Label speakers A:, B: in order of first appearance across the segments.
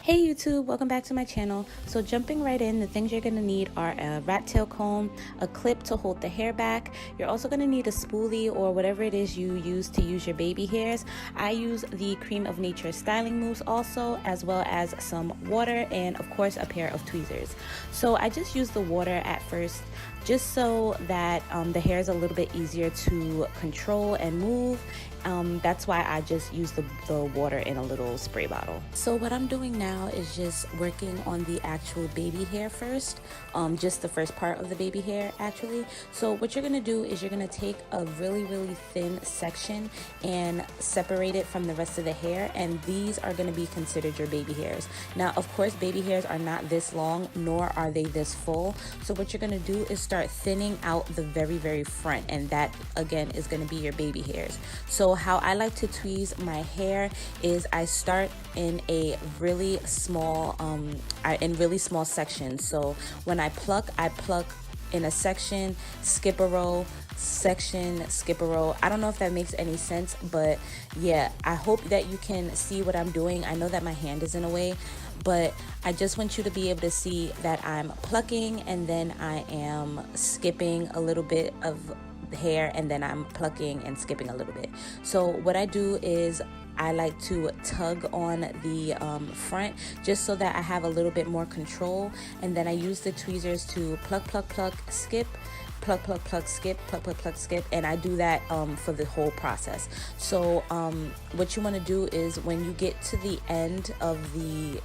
A: Hey YouTube, welcome back to my channel. So jumping right in, the things you're going to need are a rat tail comb, a clip to hold the hair back. You're also going to need a spoolie or whatever it is you use to use your baby hairs. I use the Cream of Nature styling mousse also, as well as some water and of course a pair of tweezers. So I just use the water at first just so that the hair is a little bit easier to control and move. That's why I just use the water in a little spray bottle. So what I'm doing now is just working on the actual baby hair first, just the first part of the baby hair actually. So what you're gonna do is you're gonna take a really thin section and separate it from the rest of the hair, and these are gonna be considered your baby hairs. Now of course baby hairs are not this long, nor are they this full. So what you're gonna do is start thinning out the very front, and that again is gonna be your baby hairs. So how I like to tweeze my hair is I start in a really small sections. So when I pluck in a section, skip a row, section, skip a row. I don't know if that makes any sense, but yeah, I hope that you can see what I'm doing. I know that my hand is in a way, but I just want you to be able to see that I'm plucking and then I am skipping a little bit of the hair, and then I'm plucking and skipping a little bit. So what I do is I like to tug on the front just so that I have a little bit more control, and then I use the tweezers to pluck, skip, pluck, skip, pluck, skip, and I do that for the whole process. So what you want to do is when you get to the end of the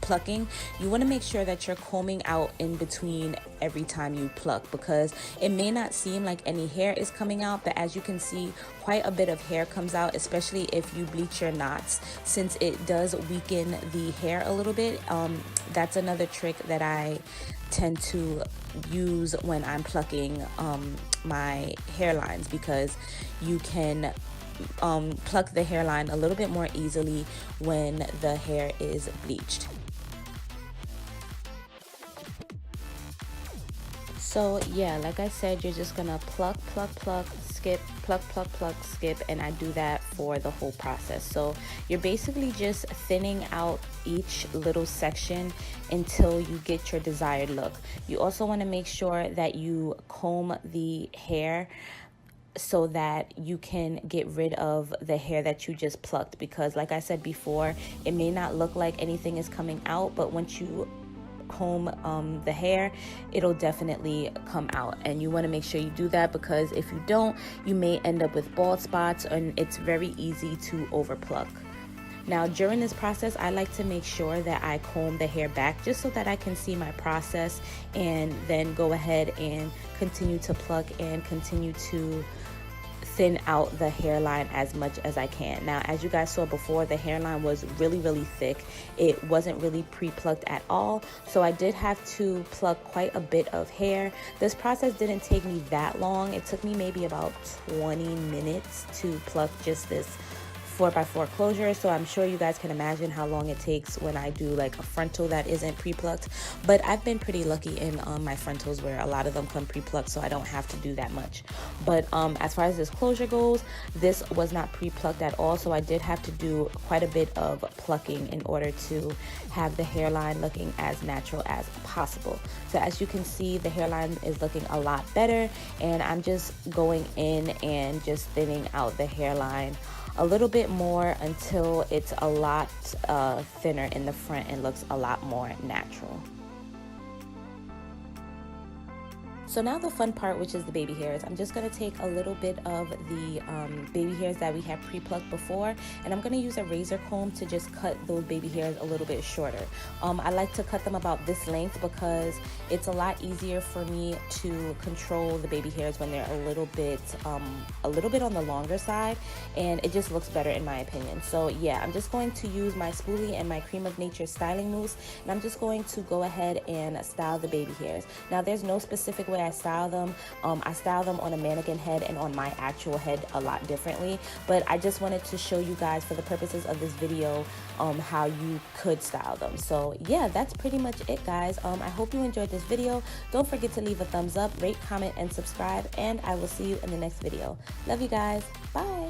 A: plucking, you want to make sure that you're combing out in between every time you pluck, because it may not seem like any hair is coming out, but as you can see, quite a bit of hair comes out, especially if you bleach your knots, since it does weaken the hair a little bit. That's another trick that I tend to use when I'm plucking my hairlines, because you can pluck the hairline a little bit more easily when the hair is bleached. So yeah, like I said, you're just gonna pluck, skip, pluck, skip, and I do that for the whole process. So you're basically just thinning out each little section until you get your desired look. You also want to make sure that you comb the hair so that you can get rid of the hair that you just plucked, because like I said before, it may not look like anything is coming out, but once you comb the hair, it'll definitely come out, and you want to make sure you do that, because if you don't, you may end up with bald spots, and it's very easy to over pluck. Now during this process, I like to make sure that I comb the hair back just so that I can see my process, and then go ahead and continue to pluck and continue to thin out the hairline as much as I can. Now as you guys saw before, the hairline was really thick. It wasn't really pre-plucked at all, so I did have to pluck quite a bit of hair. This process didn't take me that long. It took me maybe about 20 minutes to pluck just this 4x4 closure, so I'm sure you guys can imagine how long it takes when I do like a frontal that isn't pre-plucked. But I've been pretty lucky in my frontals where a lot of them come pre-plucked, so I don't have to do that much. But as far as this closure goes, this was not pre-plucked at all, so I did have to do quite a bit of plucking in order to have the hairline looking as natural as possible. So as you can see, the hairline is looking a lot better, and I'm just going in and just thinning out the hairline a little bit more until it's a lot thinner in the front and looks a lot more natural. So now the fun part, which is the baby hairs. I'm just going to take a little bit of the baby hairs that we have pre-plucked before, and I'm going to use a razor comb to just cut those baby hairs a little bit shorter. I like to cut them about this length because it's a lot easier for me to control the baby hairs when they're a little bit on the longer side, and it just looks better in my opinion. So yeah, I'm just going to use my spoolie and my Cream of Nature styling mousse, and I'm just going to go ahead and style the baby hairs. Now there's no specific way I style them. I style them on a mannequin head and on my actual head a lot differently, but I just wanted to show you guys for the purposes of this video how you could style them. So yeah, that's pretty much it, guys. I hope you enjoyed this video. Don't forget to leave a thumbs up, rate, comment, and subscribe, and I will see you in the next video. Love you guys. Bye.